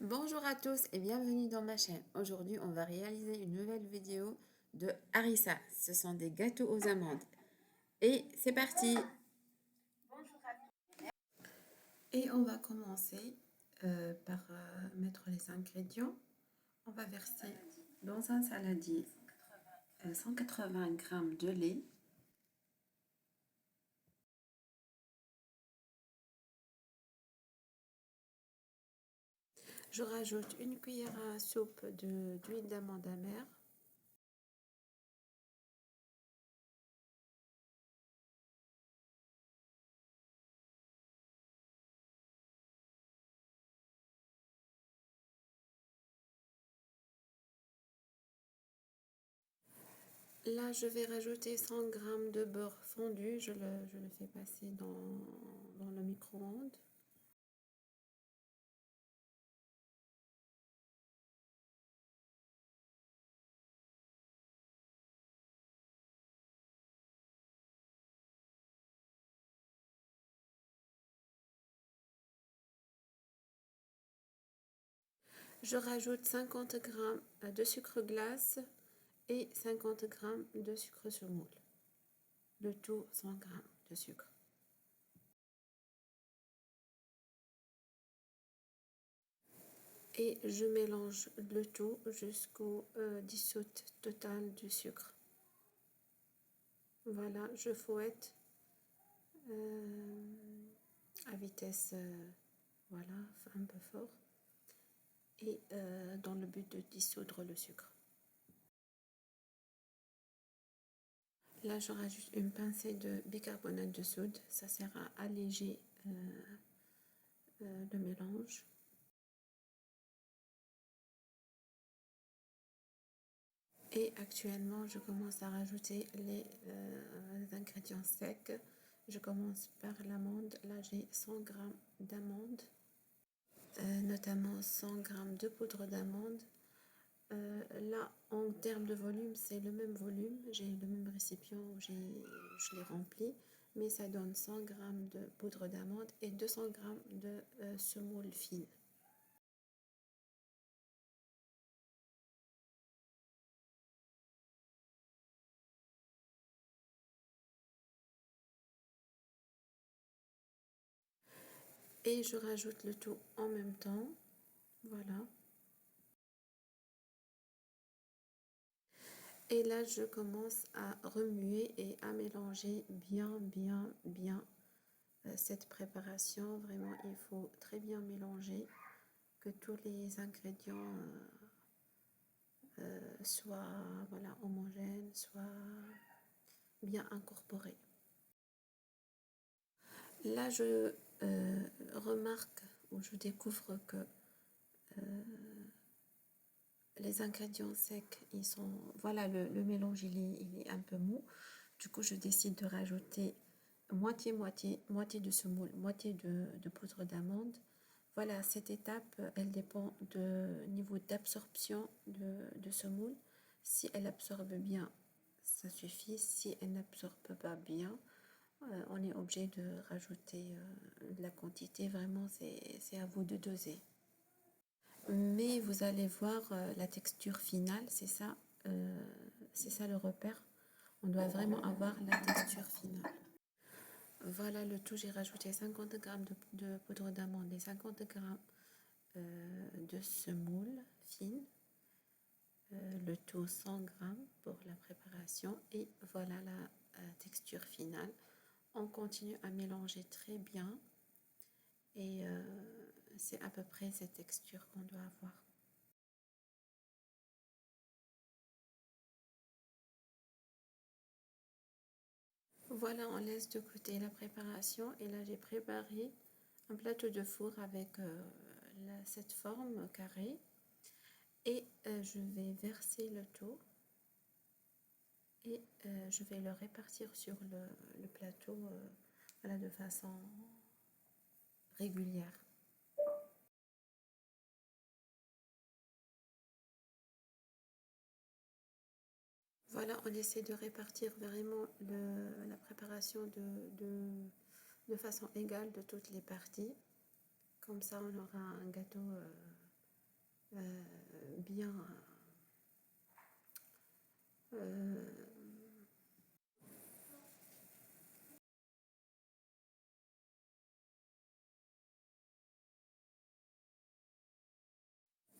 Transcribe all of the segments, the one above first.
Bonjour à tous et bienvenue dans ma chaîne. Aujourd'hui, on va réaliser une nouvelle vidéo de harissa. Ce sont des gâteaux aux amandes. Et c'est parti! Et on va commencer par mettre les ingrédients. On va verser dans un saladier 180 g de lait. Je rajoute une cuillère à soupe d'huile d'amande amère. Là, je vais rajouter 100 g de beurre fondu. Je le fais passer dans le micro-ondes. Je rajoute 50 g de sucre glace et 50 g de sucre semoule. Le tout 100 g de sucre. Et je mélange le tout jusqu'au dissoute total du sucre. Voilà, je fouette à vitesse voilà, un peu fort et dans le but de dissoudre le sucre. Là, je rajoute une pincée de bicarbonate de soude. Ça sert à alléger le mélange. Et actuellement, je commence à rajouter les ingrédients secs. Je commence par l'amande. Là, j'ai 100 g d'amandes, notamment 100 g de poudre d'amande. Là, en termes de volume, c'est le même volume. J'ai le même récipient où je l'ai rempli, mais ça donne 100 g de poudre d'amande et 200 g de semoule fine. Et je rajoute le tout en même temps. Voilà. Et là, je commence à remuer et à mélanger bien cette préparation. Vraiment, il faut très bien mélanger, que tous les ingrédients soient voilà, homogènes, soient bien incorporés. Là, je remarque ou je découvre que les ingrédients secs, ils sont, voilà, le mélange il est un peu mou. Du coup, je décide de rajouter moitié de semoule, moitié de poudre d'amande. Voilà, cette étape, elle dépend du niveau d'absorption de semoule. Si elle absorbe bien, ça suffit. Si elle n'absorbe pas bien, on est obligé de rajouter de la quantité. Vraiment, c'est à vous de doser. Mais vous allez voir la texture finale, c'est ça le repère. On doit vraiment avoir la texture finale. Voilà le tout, j'ai rajouté 50 g de poudre d'amande et 50 g de semoule fine. Le tout 100 g pour la préparation et voilà la texture finale. On continue à mélanger très bien et c'est à peu près cette texture qu'on doit avoir. Voilà, on laisse de côté la préparation et là j'ai préparé un plateau de four avec cette forme carrée et je vais verser le tout et je vais le répartir sur le plateau voilà, de façon régulière. Voilà, on essaie de répartir vraiment la préparation de façon égale de toutes les parties. Comme ça, on aura un gâteau bien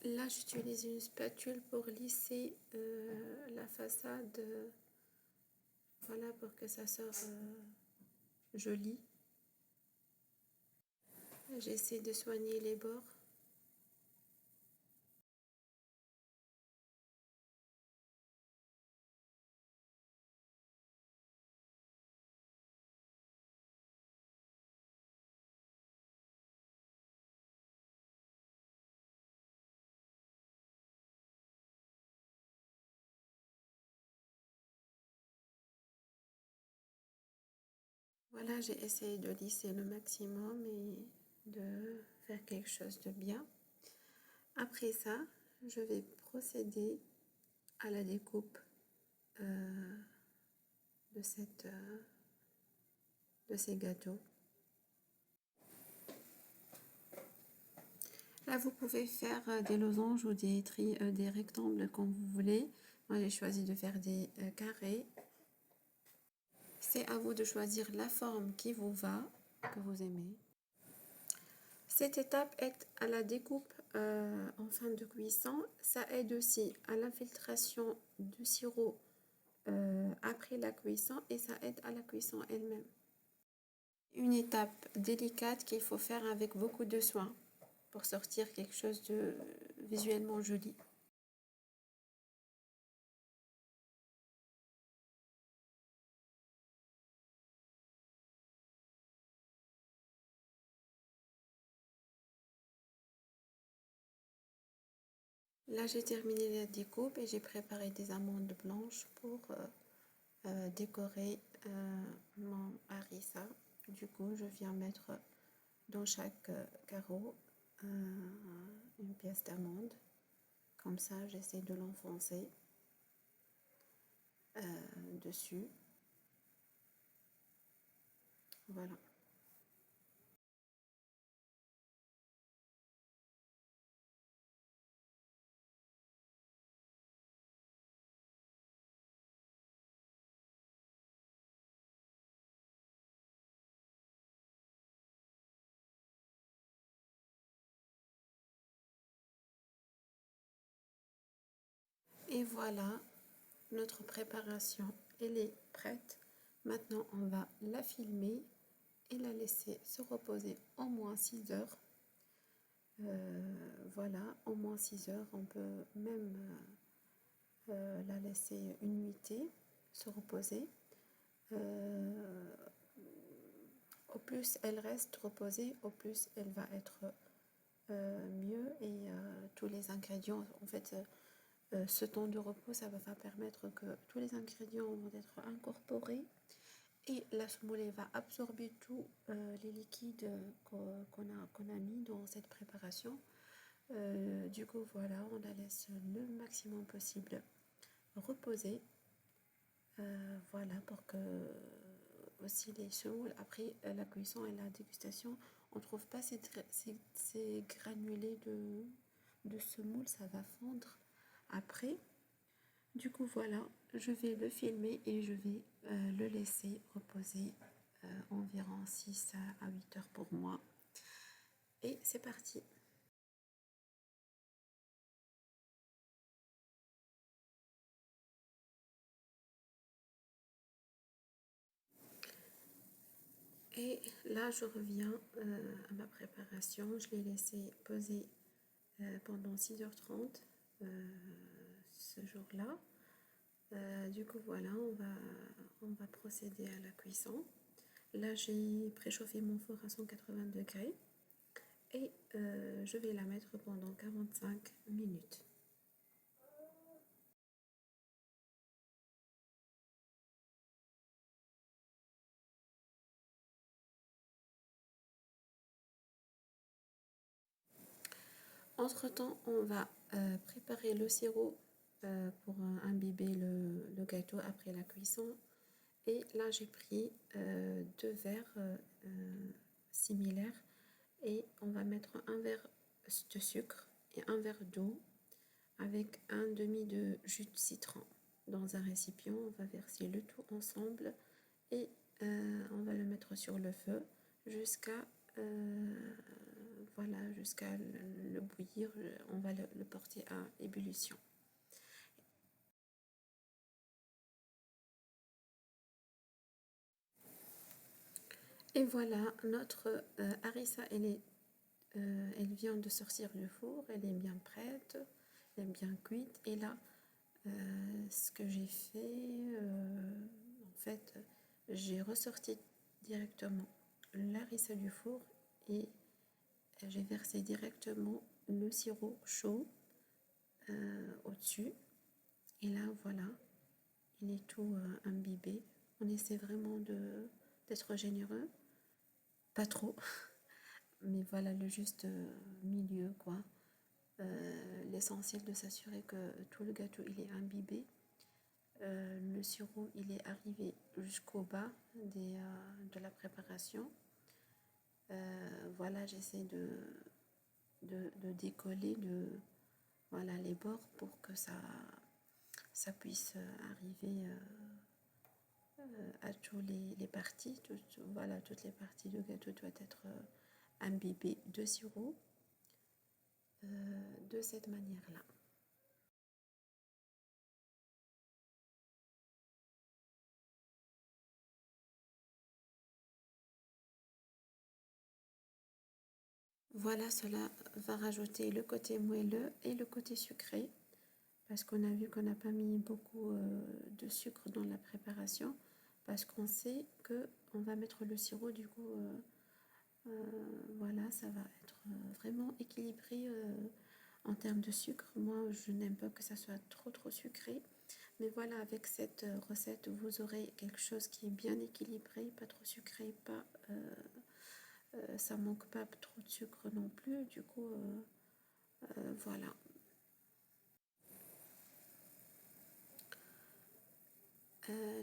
là, j'utilise une spatule pour lisser la façade, voilà, pour que ça sorte joli. J'essaie de soigner les bords. Voilà, j'ai essayé de lisser le maximum et de faire quelque chose de bien. Après ça, je vais procéder à la découpe euh, de, de ces gâteaux. Là, vous pouvez faire des losanges ou des rectangles comme vous voulez. Moi, j'ai choisi de faire des carrés. C'est à vous de choisir la forme qui vous va, que vous aimez. Cette étape est à la découpe en fin de cuisson. Ça aide aussi à l'infiltration du sirop après la cuisson et ça aide à la cuisson elle-même. Une étape délicate qu'il faut faire avec beaucoup de soin pour sortir quelque chose de visuellement joli. Là, j'ai terminé la découpe et j'ai préparé des amandes blanches pour décorer mon harissa. Du coup, je viens mettre dans chaque carreau une pièce d'amande. Comme ça, j'essaie de l'enfoncer dessus. Voilà. Et voilà, notre préparation, elle est prête. Maintenant, on va la filmer et la laisser se reposer au moins 6 heures. Voilà, au moins 6 heures. On peut même la laisser une nuitée, se reposer. Au plus elle reste reposée, au plus elle va être mieux et tous les ingrédients, en fait, ce temps de repos, ça va permettre que tous les ingrédients vont être incorporés et la semoule va absorber tous les liquides qu'on a mis dans cette préparation. Du coup, voilà, on la laisse le maximum possible reposer. Voilà, pour que aussi les semoules, après la cuisson et la dégustation, on ne trouve pas ces granulés de semoule, ça va fondre après. Du coup, voilà, je vais le filmer et je vais le laisser reposer environ 6 à 8 heures pour moi. Et c'est parti. Et là, je reviens à ma préparation. Je l'ai laissé poser pendant 6h30 ce jour-là. Du coup, voilà, on va procéder à la cuisson. Là, j'ai préchauffé mon four à 180 degrés et je vais la mettre pendant 45 minutes. Entre-temps, on va préparer le sirop pour imbiber le gâteau après la cuisson. Et là, j'ai pris 2 verres similaires et on va mettre un verre de sucre et un verre d'eau avec un demi de jus de citron. Dans un récipient, on va verser le tout ensemble et on va le mettre sur le feu jusqu'à voilà, jusqu'à le bouillir. On va le porter à ébullition. Et voilà, notre harissa, elle vient de sortir du four, elle est bien prête, elle est bien cuite. Et là, ce que j'ai fait, en fait, j'ai ressorti directement l'harissa du four et j'ai versé directement le sirop chaud au-dessus. Et là, voilà, il est tout imbibé. On essaie vraiment d'être généreux, pas trop, mais voilà le juste milieu, quoi. L'essentiel de s'assurer que tout le gâteau il est imbibé. Le sirop il est arrivé jusqu'au bas de la préparation. Voilà, j'essaie de décoller voilà, les bords pour que ça puisse arriver à toutes les parties. Voilà, toutes les parties du gâteau doivent être imbibées de sirop de cette manière-là. Voilà, cela va rajouter le côté moelleux et le côté sucré, parce qu'on a vu qu'on n'a pas mis beaucoup de sucre dans la préparation, parce qu'on sait que on va mettre le sirop, du coup, voilà, ça va être vraiment équilibré en termes de sucre. Moi, je n'aime pas que ça soit trop sucré, mais voilà, avec cette recette, vous aurez quelque chose qui est bien équilibré, pas trop sucré, pas ça manque pas trop de sucre non plus, du coup, voilà.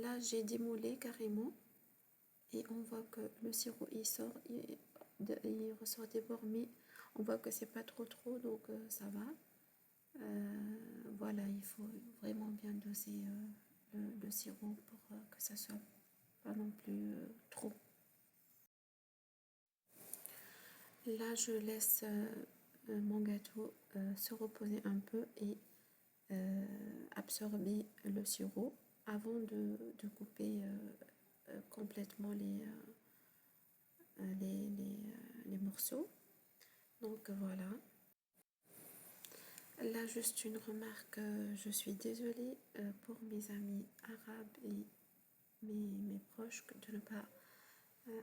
Là, j'ai démoulé carrément et on voit que le sirop il sort, il ressort des bords, mais on voit que c'est pas trop, donc ça va. Voilà, il faut vraiment bien doser le sirop pour que ça soit pas non plus trop. Là, je laisse mon gâteau se reposer un peu et absorber le sirop avant de couper complètement les morceaux. Donc voilà. Là, juste une remarque, je suis désolée pour mes amis arabes et mes proches de ne pas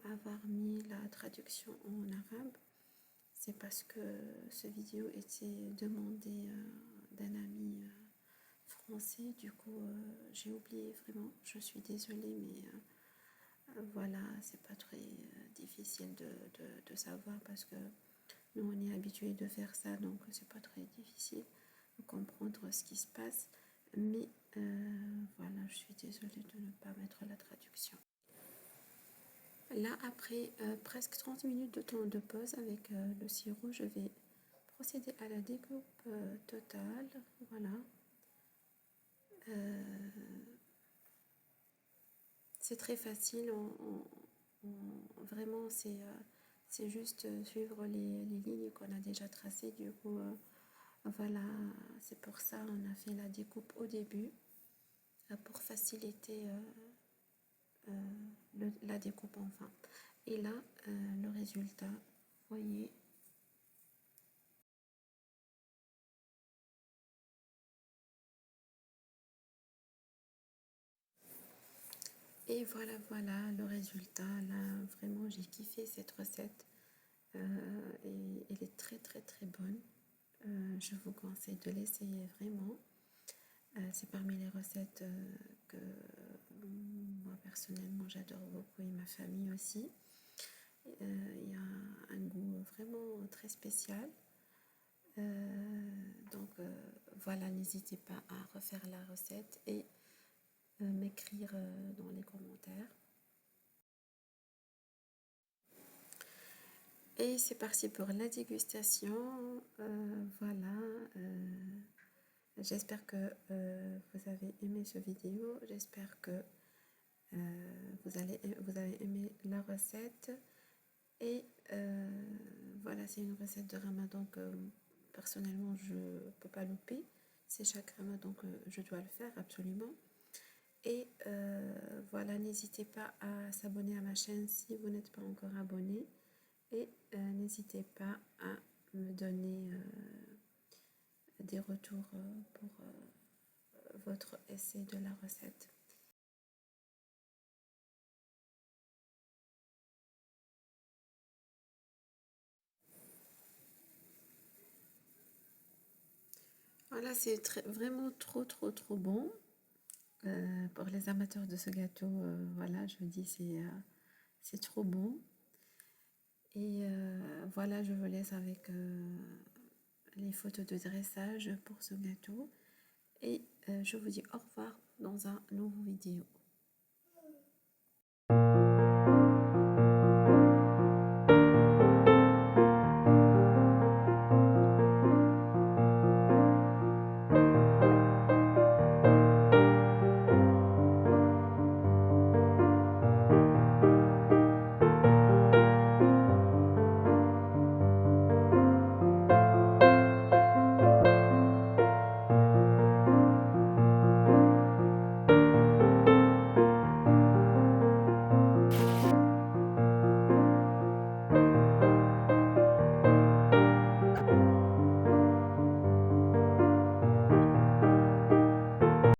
avoir mis la traduction en arabe. C'est parce que ce vidéo était demandé d'un ami français, du coup j'ai oublié vraiment, je suis désolée, mais voilà, c'est pas très difficile de savoir parce que nous on est habitué de faire ça, donc c'est pas très difficile de comprendre ce qui se passe, mais voilà, je suis désolée de ne pas mettre la traduction. Là, après presque 30 minutes de temps de pause avec le sirop, je vais procéder à la découpe totale. Voilà. C'est très facile. Vraiment, c'est juste suivre les lignes qu'on a déjà tracées. Du coup, voilà, c'est pour ça on a fait la découpe au début pour faciliter la découpe enfin. Et là, le résultat, vous voyez. Et voilà le résultat. Là, vraiment, j'ai kiffé cette recette. Et elle est très bonne. Je vous conseille de l'essayer vraiment. C'est parmi les recettes que moi personnellement j'adore beaucoup et ma famille aussi. Il y a un goût vraiment très spécial. Donc voilà, n'hésitez pas à refaire la recette et m'écrire dans les commentaires. Et c'est parti pour la dégustation. Voilà. J'espère que vous avez aimé ce vidéo. J'espère que vous avez aimé la recette. Et voilà, c'est une recette de ramadan que personnellement je ne peux pas louper. C'est chaque ramadan que je dois le faire absolument. Et voilà, n'hésitez pas à s'abonner à ma chaîne si vous n'êtes pas encore abonné. Et n'hésitez pas à me donner des retours pour votre essai de la recette. Voilà, c'est vraiment trop bon. Pour les amateurs de ce gâteau, voilà, je vous dis, c'est trop bon. Et voilà, je vous laisse avec les photos de dressage pour ce gâteau. Et je vous dis au revoir dans un nouveau vidéo.